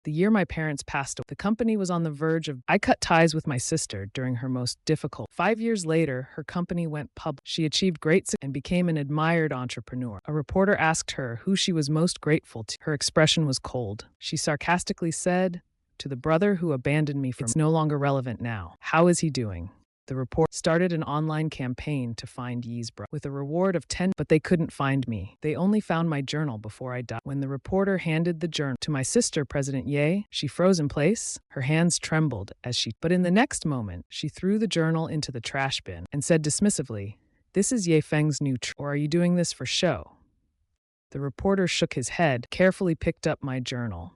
The year my parents passed away, the company was on the verge of. I cut ties with my sister during her most difficult. 5 years later, her company went public. She achieved great success and became an admired entrepreneur. A reporter asked her who she was most grateful to. Her expression was cold. She sarcastically said, "To the brother who abandoned me it's no longer relevant now. How is he doing?" The report started an online campaign to find Yi's brother with a reward of 10, but they couldn't find me. They only found my journal before I died. When the reporter handed the journal to my sister, President Ye, she froze in place. Her hands trembled but in the next moment, she threw the journal into the trash bin and said dismissively, "This is Ye Feng's new or are you doing this for show?" The reporter shook his head, carefully picked up my journal,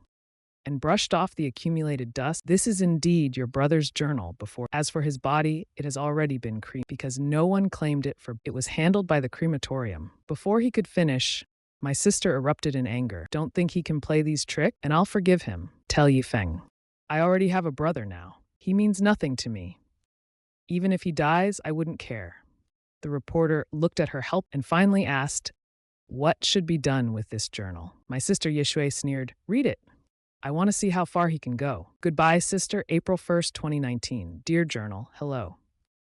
and brushed off the accumulated dust. "This is indeed your brother's journal before. As for his body, it has already been cremated because no one claimed it for it was handled by the crematorium." Before he could finish, my sister erupted in anger. "Don't think he can play these tricks, and I'll forgive him. Tell Yi Feng. I already have a brother now. He means nothing to me. Even if he dies, I wouldn't care." The reporter looked at her help and finally asked, "What should be done with this journal?" My sister Yeshui sneered, "Read it. I want to see how far he can go." Goodbye, sister. April 1st, 2019. Dear Journal, hello.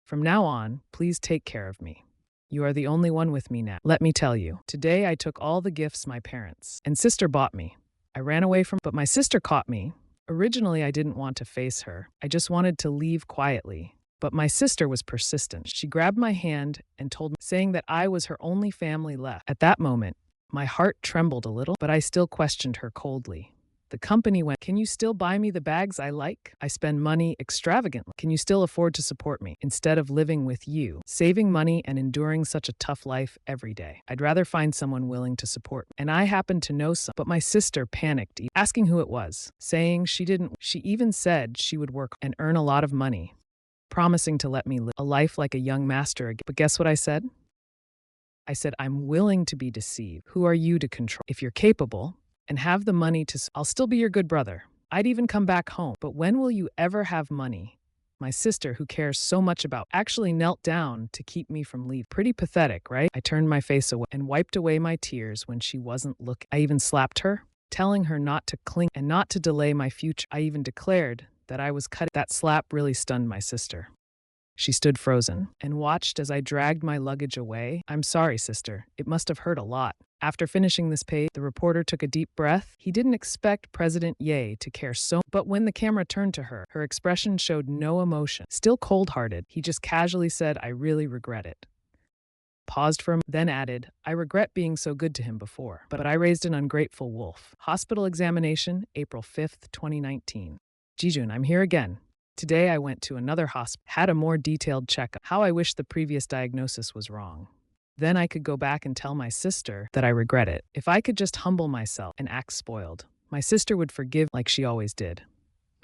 From now on, please take care of me. You are the only one with me now. Let me tell you, today I took all the gifts my parents and sister bought me. I ran away but my sister caught me. Originally, I didn't want to face her. I just wanted to leave quietly. But my sister was persistent. She grabbed my hand and told me, saying that I was her only family left. At that moment, my heart trembled a little, but I still questioned her coldly. The company went, "Can you still buy me the bags I like? I spend money extravagantly. Can you still afford to support me instead of living with you, saving money and enduring such a tough life every day? I'd rather find someone willing to support me." And I happened to know some. But my sister panicked, asking who it was, saying she didn't. She even said she would work and earn a lot of money, promising to let me live a life like a young master again. But guess what I said? I said, "I'm willing to be deceived. Who are you to control? If you're capable and have the money I'll still be your good brother. I'd even come back home. But when will you ever have money?" My sister, who cares so much about, actually knelt down to keep me from leaving. Pretty pathetic, right? I turned my face away and wiped away my tears when she wasn't looking. I even slapped her, telling her not to cling and not to delay my future. I even declared that I was cutting. That slap really stunned my sister. She stood frozen and watched as I dragged my luggage away. "I'm sorry, sister. It must have hurt a lot." After finishing this page, the reporter took a deep breath. He didn't expect President Ye to care so, but when the camera turned to her, her expression showed no emotion. Still cold-hearted, he just casually said, "I really regret it." Paused for a moment, then added, "I regret being so good to him before, but I raised an ungrateful wolf." Hospital examination, April 5th, 2019. Jijun, I'm here again. Today I went to another hospital, had a more detailed checkup. How I wish the previous diagnosis was wrong. Then I could go back and tell my sister that I regret it. If I could just humble myself and act spoiled, my sister would forgive like she always did.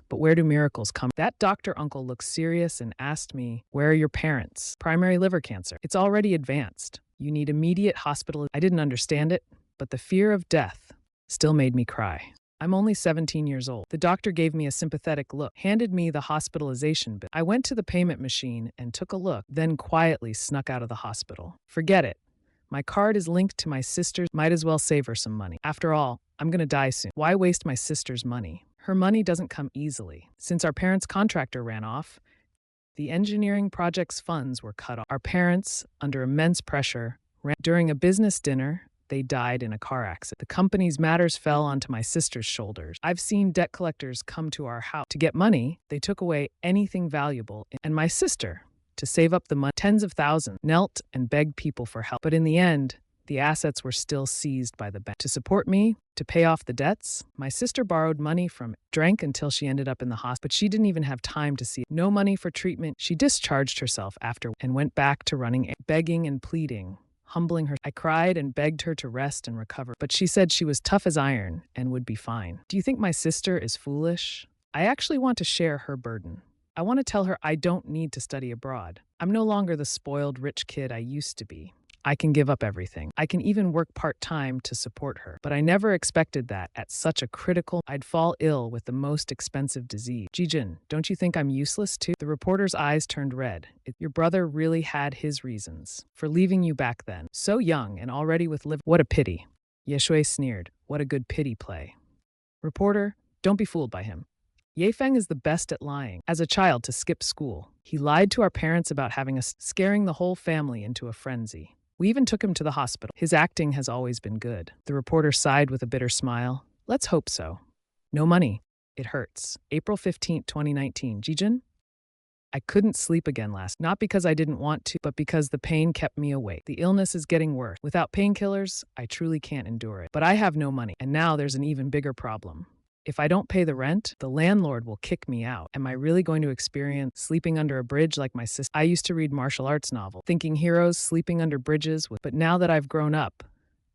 But where do miracles come? That doctor uncle looked serious and asked me, "Where are your parents?" "Primary liver cancer. It's already advanced. You need immediate hospital." I didn't understand it, but the fear of death still made me cry. I'm only 17 years old. The doctor gave me a sympathetic look, handed me the hospitalization bill. I went to the payment machine and took a look, then quietly snuck out of the hospital. Forget it. My card is linked to my sister's. Might as well save her some money. After all, I'm gonna die soon. Why waste my sister's money? Her money doesn't come easily. Since our parents' contractor ran off, the engineering project's funds were cut off. Our parents, under immense pressure, during a business dinner, they died in a car accident. The company's matters fell onto my sister's shoulders. I've seen debt collectors come to our house. To get money, they took away anything valuable. And my sister, to save up the money, tens of thousands, knelt and begged people for help. But in the end, the assets were still seized by the bank. To support me, to pay off the debts, my sister borrowed money drank until she ended up in the hospital. But she didn't even have time to see it. No money for treatment. She discharged herself after and went back to running, begging and pleading, humbling her. I cried and begged her to rest and recover, but she said she was tough as iron and would be fine. Do you think my sister is foolish? I actually want to share her burden. I want to tell her I don't need to study abroad. I'm no longer the spoiled rich kid I used to be. I can give up everything. I can even work part-time to support her. But I never expected that at such a critical, I'd fall ill with the most expensive disease. Jijin, don't you think I'm useless too? The reporter's eyes turned red. Your brother really had his reasons for leaving you back then. So young and already with liver. What a pity. Yeshui sneered. What a good pity play. Reporter, Don't be fooled by him. Yefeng is the best at lying. As a child to skip school, he lied to our parents about having us, scaring the whole family into a frenzy. We even took him to the hospital. His acting has always been good. The reporter sighed with a bitter smile. Let's hope so. No money. It hurts. April 15, 2019. Jijun? I couldn't sleep again not because I didn't want to, but because the pain kept me awake. The illness is getting worse. Without painkillers, I truly can't endure it. But I have no money, and now there's an even bigger problem. If I don't pay the rent, the landlord will kick me out. Am I really going to experience sleeping under a bridge like my sister? I used to read martial arts novels, thinking heroes sleeping under bridges, but now that I've grown up,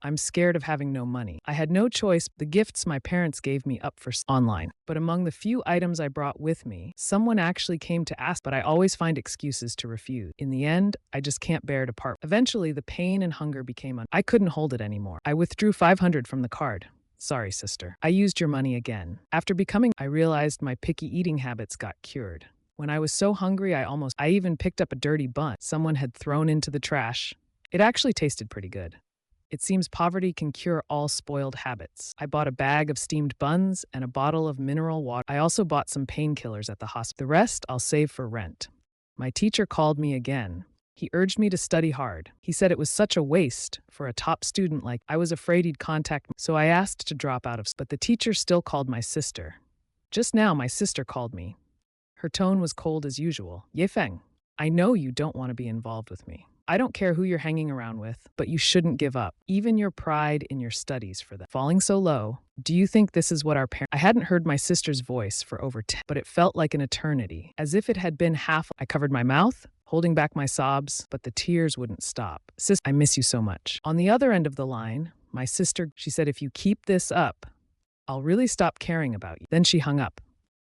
I'm scared of having no money. I had no choice. The gifts my parents gave me up for online. But among the few items I brought with me, someone actually came to ask, but I always find excuses to refuse. In the end, I just can't bear to part. Eventually, the pain and hunger became I couldn't hold it anymore. I withdrew 500 from the card. Sorry, sister. I used your money again. After I realized my picky eating habits got cured. When I was so hungry, I even picked up a dirty bun someone had thrown into the trash. It actually tasted pretty good. It seems poverty can cure all spoiled habits. I bought a bag of steamed buns and a bottle of mineral water. I also bought some painkillers at the hospital. The rest I'll save for rent. My teacher called me again. He urged me to study hard. He said it was such a waste for a top student like I was afraid he'd contact me, so I asked to drop out of school. But the teacher still called my sister. Just now, my sister called me. Her tone was cold as usual. Yefeng, I know you don't want to be involved with me. I don't care who you're hanging around with, but you shouldn't give up, even your pride in your studies for that. Falling so low, do you think this is what our parents... I hadn't heard my sister's voice for over 10, but it felt like an eternity, as if it had been half. I covered my mouth, holding back my sobs, but the tears wouldn't stop. Sis, I miss you so much. On the other end of the line, my sister, she said, if you keep this up, I'll really stop caring about you. Then she hung up.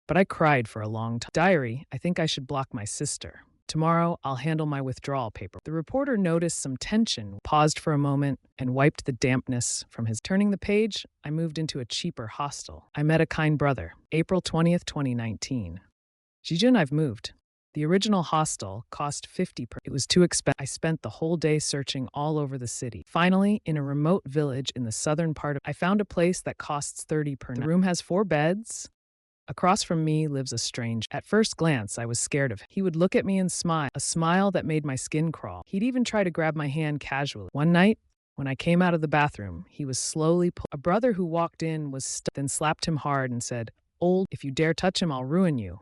But I cried for a long time. Diary, I think I should block my sister. Tomorrow, I'll handle my withdrawal paper. The reporter noticed some tension, paused for a moment, and wiped the dampness from his. Turning the page, I moved into a cheaper hostel. I met a kind brother. April 20th, 2019. Jijun, I've moved. The original hostel cost 50 per. It was too expensive. I spent the whole day searching all over the city. Finally, in a remote village in the southern part I found a place that costs 30 per night. The room has 4 beds. Across from me lives a stranger. At first glance, I was scared of him. He would look at me and smile, a smile that made my skin crawl. He'd even try to grab my hand casually. One night, when I came out of the bathroom, he was slowly A brother who walked in was then slapped him hard and said, "Old, if you dare touch him, I'll ruin you."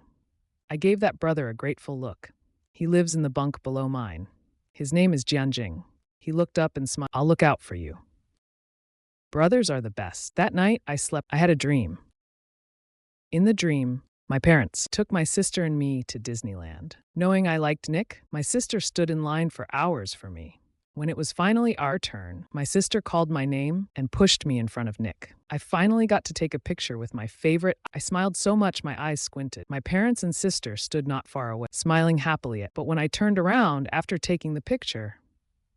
I gave that brother a grateful look. He lives in the bunk below mine. His name is Jianjing. He looked up and smiled. I'll look out for you. Brothers are the best. That night, I had a dream. In the dream, my parents took my sister and me to Disneyland. Knowing I liked Nick, my sister stood in line for hours for me. When it was finally our turn, my sister called my name and pushed me in front of Nick. I finally got to take a picture with my favorite. I smiled so much my eyes squinted. My parents and sister stood not far away, smiling happily but when I turned around after taking the picture,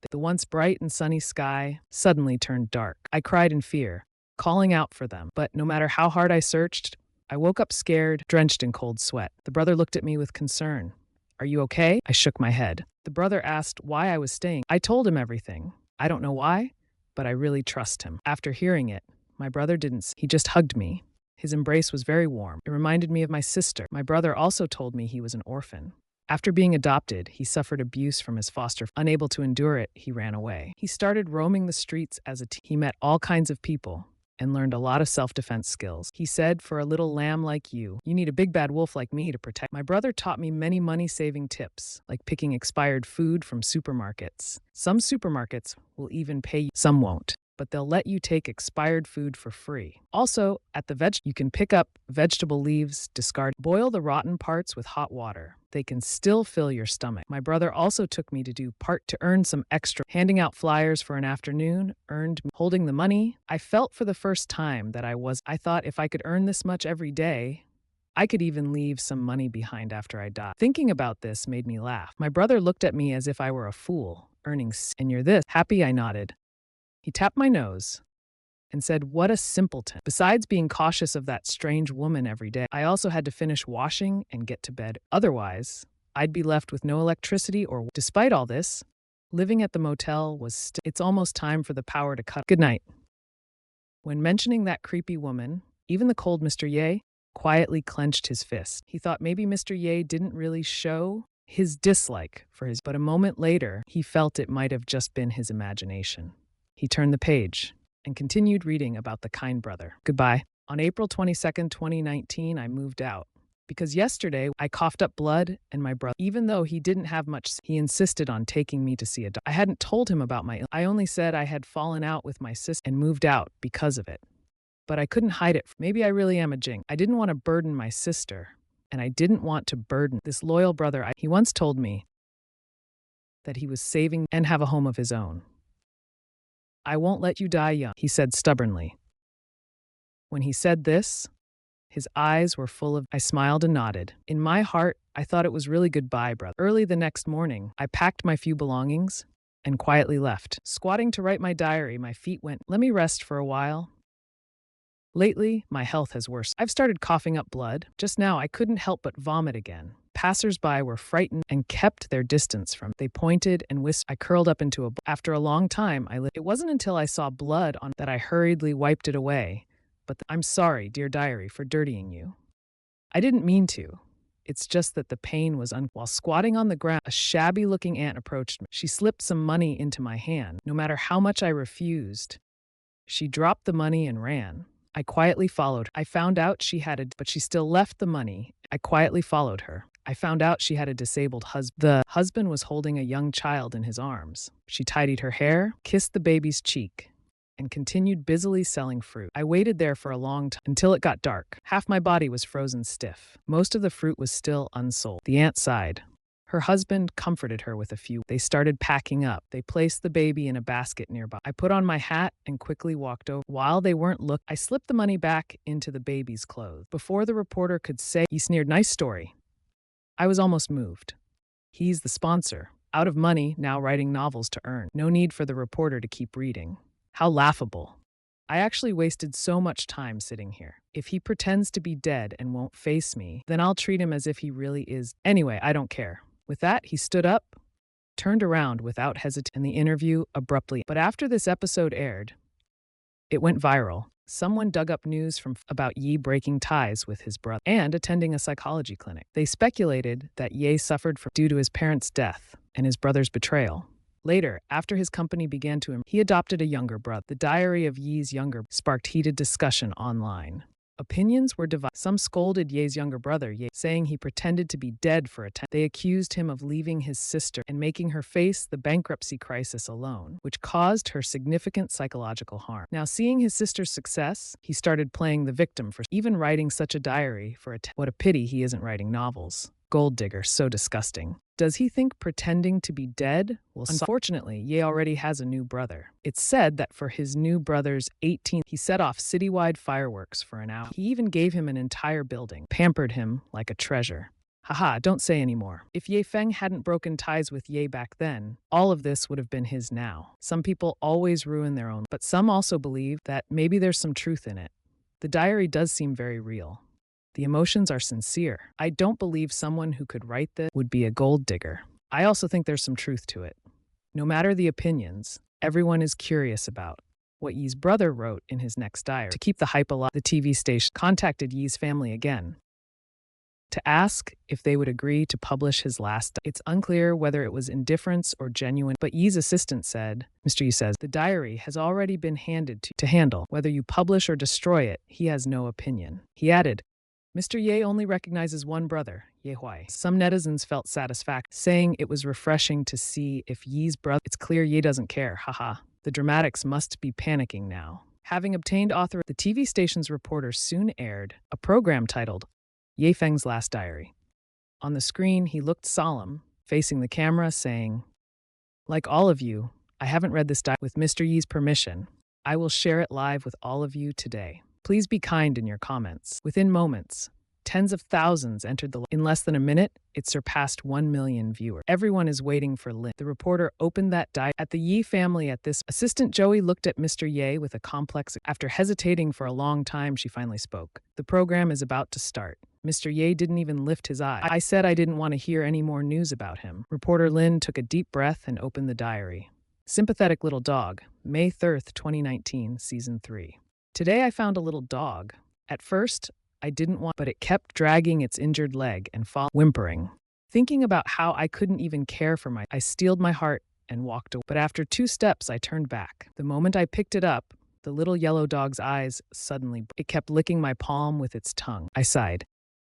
the once bright and sunny sky suddenly turned dark. I cried in fear, calling out for them. But no matter how hard I searched, I woke up scared, drenched in cold sweat. The brother looked at me with concern. "Are you okay?" I shook my head. The brother asked why I was staying. I told him everything. I don't know why, but I really trust him. After hearing it, my brother didn't. He just hugged me. His embrace was very warm. It reminded me of my sister. My brother also told me he was an orphan. After being adopted, he suffered abuse from his foster. Unable to endure it, he ran away. He started roaming the streets as a teen. He met all kinds of people and learned a lot of self-defense skills. He said, "For a little lamb like you, you need a big bad wolf like me to protect." My brother taught me many money-saving tips, like picking expired food from supermarkets. Some supermarkets will even pay you, some won't, but they'll let you take expired food for free. Also, at the you can pick up vegetable leaves, boil the rotten parts with hot water. They can still fill your stomach. My brother also took me to earn some extra. Handing out flyers for an afternoon earned me. Holding the money, I felt for the first time that I thought if I could earn this much every day, I could even leave some money behind after I die. Thinking about this made me laugh. My brother looked at me as if I were a fool, and you're this. Happy, I nodded. He tapped my nose and said, "What a simpleton." Besides being cautious of that strange woman every day, I also had to finish washing and get to bed. Otherwise, I'd be left with no electricity or... Despite all this, living at the motel was it's almost time for the power to cut. Good night. When mentioning that creepy woman, even the cold Mr. Ye quietly clenched his fist. He thought maybe Mr. Ye didn't really show his dislike for his, but a moment later, he felt it might have just been his imagination. He turned the page and continued reading about the kind brother. Goodbye. On April 22nd, 2019, I moved out. Because yesterday, I coughed up blood and my brother, even though he didn't have much, he insisted on taking me to see a doctor. I hadn't told him about my illness. I only said I had fallen out with my sister and moved out because of it. But I couldn't hide it. Maybe I really am a jink. I didn't want to burden my sister, and I didn't want to burden this loyal brother. He once told me that he was saving and have a home of his own. I won't let you die young, he said stubbornly. When he said this, his eyes were full of. I smiled and nodded. In my heart, I thought it was really goodbye, brother. Early the next morning, I packed my few belongings and quietly left. Squatting to write my diary, my feet went, let me rest for a while. Lately, my health has worsened. I've started coughing up blood. Just now, I couldn't help but vomit again. Passers-by were frightened and kept their distance from me. They pointed and whispered. I curled up into a ball. After a long time, It wasn't until I saw blood on that I hurriedly wiped it away. But I'm sorry, dear diary, for dirtying you. I didn't mean to. It's just that the pain was While squatting on the ground, a shabby-looking aunt approached me. She slipped some money into my hand. No matter how much I refused, she dropped the money and ran. I quietly followed her. I found out she had but she still left the money. I quietly followed her. I found out she had a disabled husband. The husband was holding a young child in his arms. She tidied her hair, kissed the baby's cheek, and continued busily selling fruit. I waited there for a long time until it got dark. Half my body was frozen stiff. Most of the fruit was still unsold. The aunt sighed. Her husband comforted her with a few. They started packing up. They placed the baby in a basket nearby. I put on my hat and quickly walked over. While they weren't looking, I slipped the money back into the baby's clothes. Before the reporter could say, he sneered, nice story. I was almost moved. He's the sponsor. Out of money, now writing novels to earn. No need for the reporter to keep reading. How laughable. I actually wasted so much time sitting here. If he pretends to be dead and won't face me, then I'll treat him as if he really is. Anyway, I don't care. With that, he stood up, turned around without hesitation, and the interview abruptly. But after this episode aired, it went viral. Someone dug up news about Yi breaking ties with his brother and attending a psychology clinic. They speculated that Ye suffered due to his parents' death and his brother's betrayal. Later, after his company began to he adopted a younger brother. The diary of Yi's younger sparked heated discussion online. Opinions were divided. Some scolded Ye's younger brother, Ye, saying he pretended to be dead for a time. They accused him of leaving his sister and making her face the bankruptcy crisis alone, which caused her significant psychological harm. Now, seeing his sister's success, he started playing the victim for even writing such a diary for a What a pity he isn't writing novels. Gold digger, so disgusting. Does he think pretending to be dead? Well, unfortunately, Ye already has a new brother. It's said that for his new brother's 18th, he set off citywide fireworks for an hour. He even gave him an entire building, pampered him like a treasure. Haha, don't say anymore. If Ye Feng hadn't broken ties with Ye back then, all of this would have been his now. Some people always ruin their own, but some also believe that maybe there's some truth in it. The diary does seem very real. The emotions are sincere. I don't believe someone who could write this would be a gold digger. I also think there's some truth to it. No matter the opinions, everyone is curious about what Yi's brother wrote in his next diary. To keep the hype alive, the TV station contacted Yi's family again to ask if they would agree to publish his last. It's unclear whether it was indifference or genuine, but Yi's assistant said, Mr. Yi says, the diary has already been handed to handle. Whether you publish or destroy it, he has no opinion. He added, Mr. Ye only recognizes one brother, Ye Huai. Some netizens felt satisfaction, saying it was refreshing to see if Yi's brother. It's clear Ye doesn't care, haha. The dramatics must be panicking now. Having obtained the TV station's reporter soon aired a program titled Ye Feng's Last Diary. On the screen, he looked solemn, facing the camera, saying, like all of you, I haven't read this diary. With Mr. Yi's permission, I will share it live with all of you today. Please be kind in your comments. Within moments, tens of thousands entered in less than a minute, it surpassed 1 million viewers. Everyone is waiting for Lin. The reporter opened that diary at the Yi family at this. Assistant Joey looked at Mr. Ye with a complex. After hesitating for a long time, she finally spoke. The program is about to start. Mr. Ye didn't even lift his eye. I said I didn't want to hear any more news about him. Reporter Lin took a deep breath and opened the diary. Sympathetic Little Dog, May 3rd, 2019, Season 3. Today I found a little dog. At first, I didn't want, but it kept dragging its injured leg and whimpering. Thinking about how I couldn't even care for I steeled my heart and walked away. But after 2 steps, I turned back. The moment I picked it up, the little yellow dog's eyes suddenly, it kept licking my palm with its tongue. I sighed.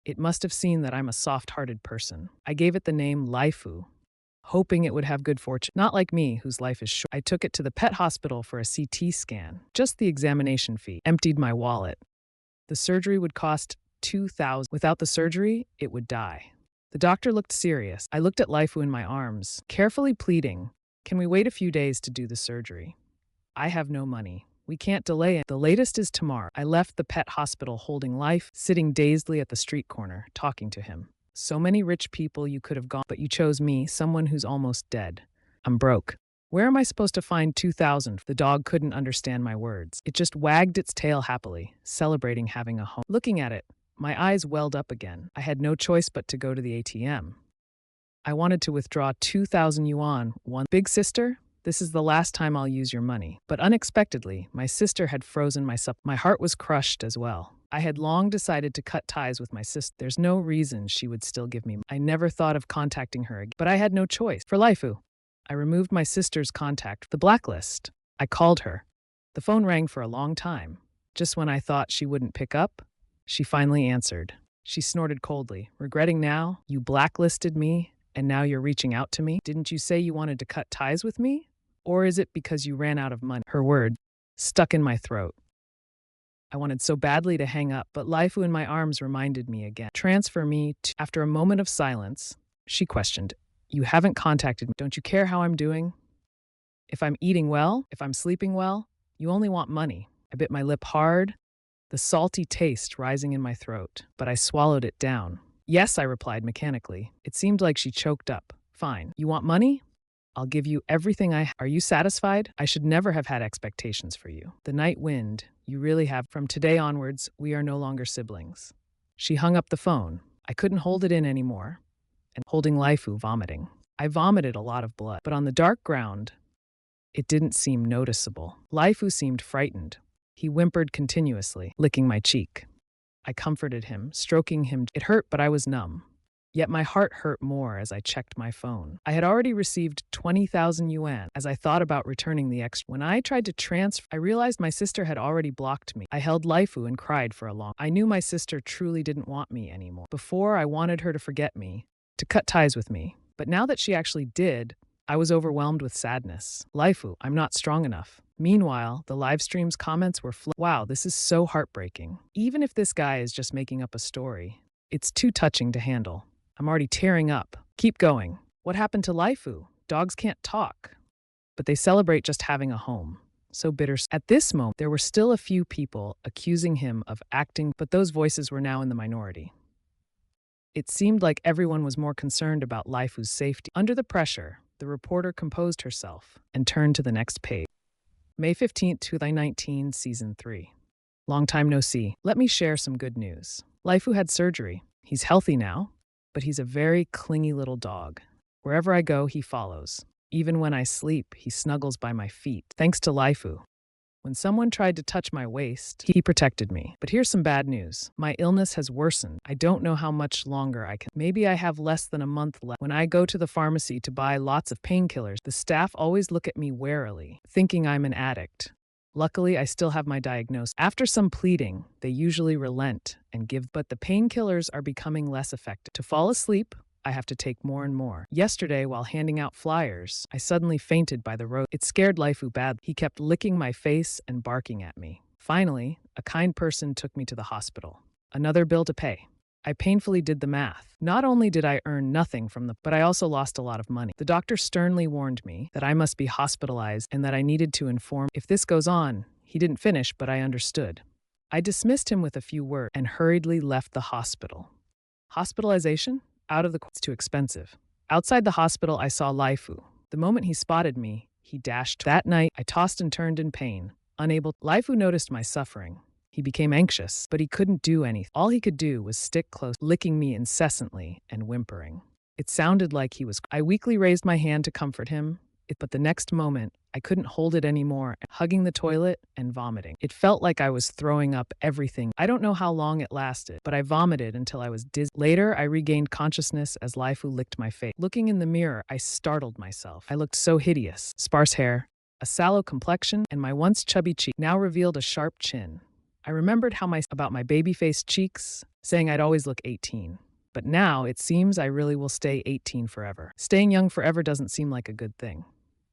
It must have seen that I'm a soft-hearted person. I gave it the name Laifu, hoping it would have good fortune. Not like me, whose life is short. I took it to the pet hospital for a CT scan. Just the examination fee. Emptied my wallet. The surgery would cost $2,000. Without the surgery, it would die. The doctor looked serious. I looked at Laifu in my arms, carefully pleading, "Can we wait a few days to do the surgery? I have no money. We can't delay it. The latest is tomorrow." I left the pet hospital holding Life, sitting dazedly at the street corner, talking to him. So many rich people you could have gone, but you chose me, someone who's almost dead. I'm broke. Where am I supposed to find 2,000? The dog couldn't understand my words. It just wagged its tail happily, celebrating having a home. Looking at it, my eyes welled up again. I had no choice but to go to the ATM. I wanted to withdraw 2,000 yuan. Big sister, this is the last time I'll use your money. But unexpectedly, my sister had frozen my supply. My heart was crushed as well. I had long decided to cut ties with my sister. There's no reason she would still give me. I never thought of contacting her again, but I had no choice. For Laifu, I removed my sister's contact, the blacklist. I called her. The phone rang for a long time. Just when I thought she wouldn't pick up, she finally answered. She snorted coldly. "Regretting now? You blacklisted me, and now you're reaching out to me? Didn't you say you wanted to cut ties with me? Or is it because you ran out of money?" Her word stuck in my throat. I wanted so badly to hang up, but Laifu in my arms reminded me again. "Transfer me to..." After a moment of silence, she questioned, "You haven't contacted me. Don't you care how I'm doing? If I'm eating well, if I'm sleeping well, you only want money." I bit my lip hard, the salty taste rising in my throat, but I swallowed it down. "Yes," I replied mechanically. It seemed like she choked up. "Fine. You want money? I'll give you everything I have. Are you satisfied? I should never have had expectations for you. The night wind, you really have. From today onwards, we are no longer siblings." She hung up the phone. I couldn't hold it in anymore, and holding Laifu, vomiting. I vomited a lot of blood, but on the dark ground, it didn't seem noticeable. Laifu seemed frightened. He whimpered continuously, licking my cheek. I comforted him, stroking him. It hurt, but I was numb. Yet my heart hurt more as I checked my phone. I had already received 20,000 yuan. As I thought about returning the extra, when I tried to transfer, I realized my sister had already blocked me. I held Laifu and cried for a long. I knew my sister truly didn't want me anymore. Before, I wanted her to forget me, to cut ties with me. But now that she actually did, I was overwhelmed with sadness. "Laifu, I'm not strong enough." Meanwhile, the live stream's comments were "Wow, this is so heartbreaking. Even if this guy is just making up a story, it's too touching to handle. I'm already tearing up. Keep going. What happened to Laifu? Dogs can't talk, but they celebrate just having a home. So bitter." At this moment, there were still a few people accusing him of acting, but those voices were now in the minority. It seemed like everyone was more concerned about Laifu's safety. Under the pressure, the reporter composed herself and turned to the next page. May 15th, 2019, Season 3. Long time no see. Let me share some good news. Laifu had surgery. He's healthy now, but he's a very clingy little dog. Wherever I go, he follows. Even when I sleep, he snuggles by my feet. Thanks to Laifu. When someone tried to touch my waist, he protected me. But here's some bad news. My illness has worsened. I don't know how much longer I can. Maybe I have less than a month left. When I go to the pharmacy to buy lots of painkillers, the staff always look at me warily, thinking I'm an addict. Luckily, I still have my diagnosis. After some pleading, they usually relent and give, but the painkillers are becoming less effective. To fall asleep, I have to take more and more. Yesterday, while handing out flyers, I suddenly fainted by the road. It scared Laifu badly. He kept licking my face and barking at me. Finally, a kind person took me to the hospital. Another bill to pay. I painfully did the math. Not only did I earn nothing from but I also lost a lot of money. The doctor sternly warned me that I must be hospitalized and that I needed to inform. If this goes on, he didn't finish, but I understood. I dismissed him with a few words and hurriedly left the hospital. Hospitalization? Out of the it's too expensive. Outside the hospital, I saw Laifu. The moment he spotted me, he dashed. That night, I tossed and turned in pain, unable. Laifu noticed my suffering. He became anxious, but he couldn't do anything. All he could do was stick close, licking me incessantly and whimpering. It sounded like he was. I weakly raised my hand to comfort him. But the next moment, I couldn't hold it anymore, hugging the toilet and vomiting. It felt like I was throwing up everything. I don't know how long it lasted, but I vomited until I was dizzy. Later, I regained consciousness as Lifu licked my face. Looking in the mirror, I startled myself. I looked so hideous. Sparse hair, a sallow complexion, and my once chubby cheek now revealed a sharp chin. I remembered about my baby-faced cheeks, saying I'd always look 18. But now, it seems I really will stay 18 forever. Staying young forever doesn't seem like a good thing.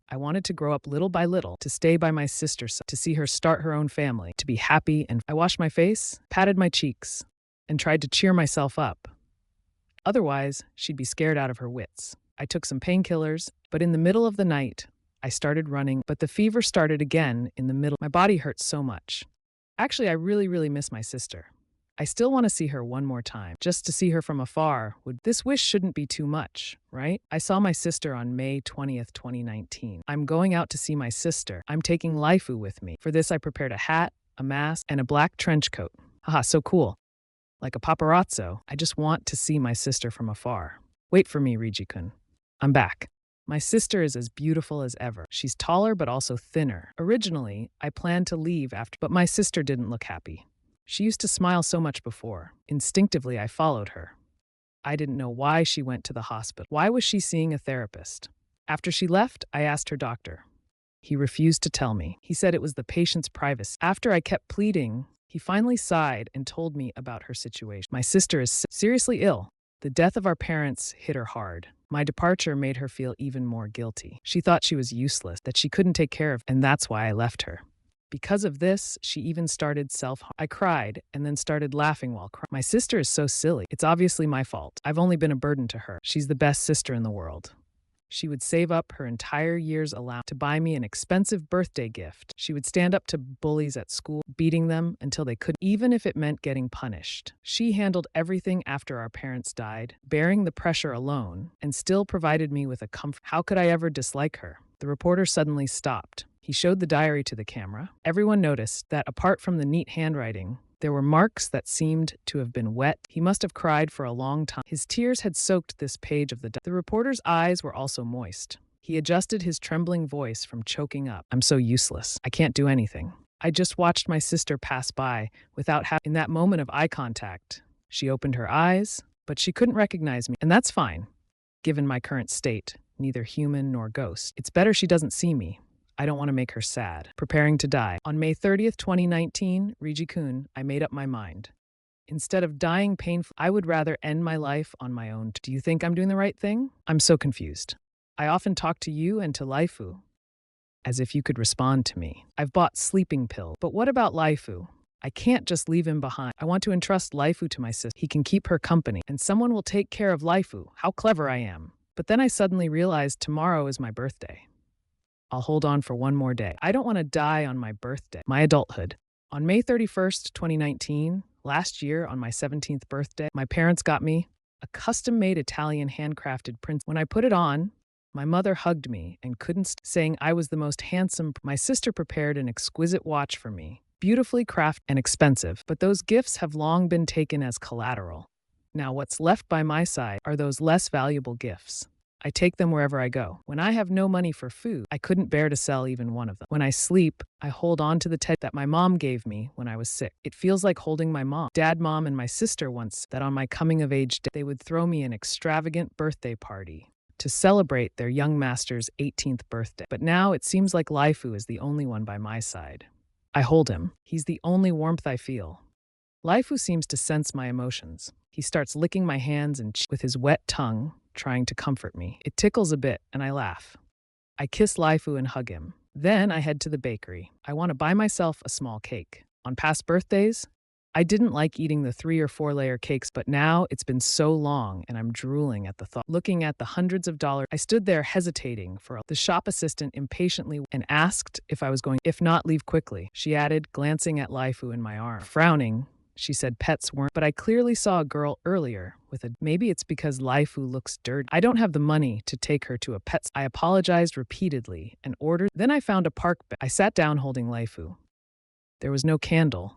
I wanted to grow up little by little, to stay by my sister, to see her start her own family, to be happy, and I washed my face, patted my cheeks, and tried to cheer myself up. Otherwise, she'd be scared out of her wits. I took some painkillers, but in the middle of the night, I started running, but the fever started again in the middle. My body hurt so much. Actually, I really miss my sister. I still want to see her one more time. Just to see her from afar this wish shouldn't be too much, right? I saw my sister on May 20th, 2019. I'm going out to see my sister. I'm taking Lifu with me. For this, I prepared a hat, a mask, and a black trench coat. Haha, so cool. Like a paparazzo, I just want to see my sister from afar. Wait for me, Riji-kun. I'm back. My sister is as beautiful as ever. She's taller but also thinner. Originally, I planned to leave after, but my sister didn't look happy. She used to smile so much before. Instinctively, I followed her. I didn't know why she went to the hospital. Why was she seeing a therapist? After she left, I asked her doctor. He refused to tell me. He said it was the patient's privacy. After I kept pleading, he finally sighed and told me about her situation. My sister is seriously ill. The death of our parents hit her hard. My departure made her feel even more guilty. She thought she was useless, that she couldn't take care of, and that's why I left her. Because of this, she even started self-harm. I cried and then started laughing while crying. My sister is so silly. It's obviously my fault. I've only been a burden to her. She's the best sister in the world. She would save up her entire year's allowance to buy me an expensive birthday gift. She would stand up to bullies at school, beating them until they couldn't, even if it meant getting punished. She handled everything after our parents died, bearing the pressure alone, and still provided me with a comfort. How could I ever dislike her? The reporter suddenly stopped. He showed the diary to the camera. Everyone noticed that apart from the neat handwriting, there were marks that seemed to have been wet. He must have cried for a long time. His tears had soaked this page of the diary. The reporter's eyes were also moist. He adjusted his trembling voice from choking up. I'm so useless. I can't do anything. I just watched my sister pass by without having. In that moment of eye contact, she opened her eyes, but she couldn't recognize me. And that's fine, given my current state, neither human nor ghost. It's better she doesn't see me. I don't want to make her sad. Preparing to die. On May 30th, 2019, Riji-kun, I made up my mind. Instead of dying painfully, I would rather end my life on my own. Do you think I'm doing the right thing? I'm so confused. I often talk to you and to Lifu, as if you could respond to me. I've bought sleeping pills, but what about Lifu? I can't just leave him behind. I want to entrust Lifu to my sister. He can keep her company, and someone will take care of Lifu. How clever I am. But then I suddenly realized tomorrow is my birthday. I'll hold on for one more day. I don't want to die on my birthday, my adulthood. On May 31st, 2019, last year on my 17th birthday, my parents got me a custom-made Italian handcrafted print. When I put it on, my mother hugged me and couldn't stop saying I was the most handsome. My sister prepared an exquisite watch for me, beautifully crafted and expensive, but those gifts have long been taken as collateral. Now what's left by my side are those less valuable gifts. I take them wherever I go. When I have no money for food, I couldn't bear to sell even one of them. When I sleep, I hold on to the teddy that my mom gave me when I was sick. It feels like holding my mom. Dad, mom, and my sister once that on my coming-of-age day, they would throw me an extravagant birthday party to celebrate their young master's 18th birthday. But now it seems like Lifu is the only one by my side. I hold him. He's the only warmth I feel. Lifu seems to sense my emotions. He starts licking my hands and with his wet tongue, trying to comfort me. It tickles a bit, and I laugh. I kiss Lifu and hug him. Then I head to the bakery. I want to buy myself a small cake. On past birthdays, I didn't like eating the 3 or 4 layer cakes, but now it's been so long and I'm drooling at the thought. Looking at the hundreds of dollars, I stood there hesitating for the shop assistant impatiently and asked if I was going, if not, leave quickly. She added, glancing at Lifu in my arm. Frowning, she said pets weren't, but I clearly saw a girl earlier with a, maybe it's because Lifu looks dirty. I don't have the money to take her to a pet. I apologized repeatedly and ordered. Then I found a park bench. I sat down holding Lifu. There was no candle,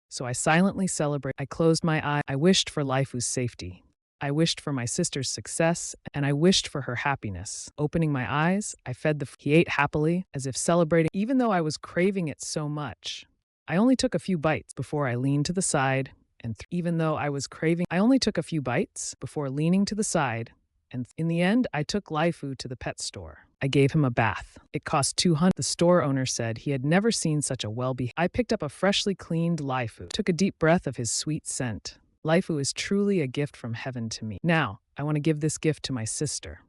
so I silently celebrated. I closed my eye. I wished for Lifu's safety. I wished for my sister's success, and I wished for her happiness. Opening my eyes, I fed the he ate happily, as if celebrating, even though I was craving it so much. I only took a few bites before I leaned to the side, and even though I was craving, I only took a few bites before leaning to the side, and in the end, I took Laifu to the pet store. I gave him a bath. It cost 200. The store owner said he had never seen such a well-behaved. I picked up a freshly cleaned Laifu, took a deep breath of his sweet scent. Laifu is truly a gift from heaven to me. Now, I want to give this gift to my sister.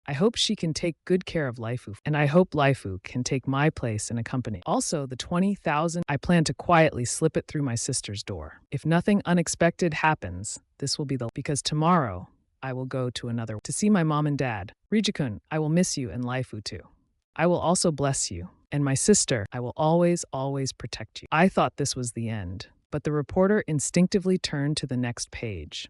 I hope she can take good care of Laifu, and I hope Laifu can take my place in a company. Also, the 20,000, I plan to quietly slip it through my sister's door. If nothing unexpected happens, this will be because tomorrow, I will go to another to see my mom and dad. Rijikun, I will miss you and Laifu too. I will also bless you. And my sister, I will always, always protect you. I thought this was the end, but the reporter instinctively turned to the next page.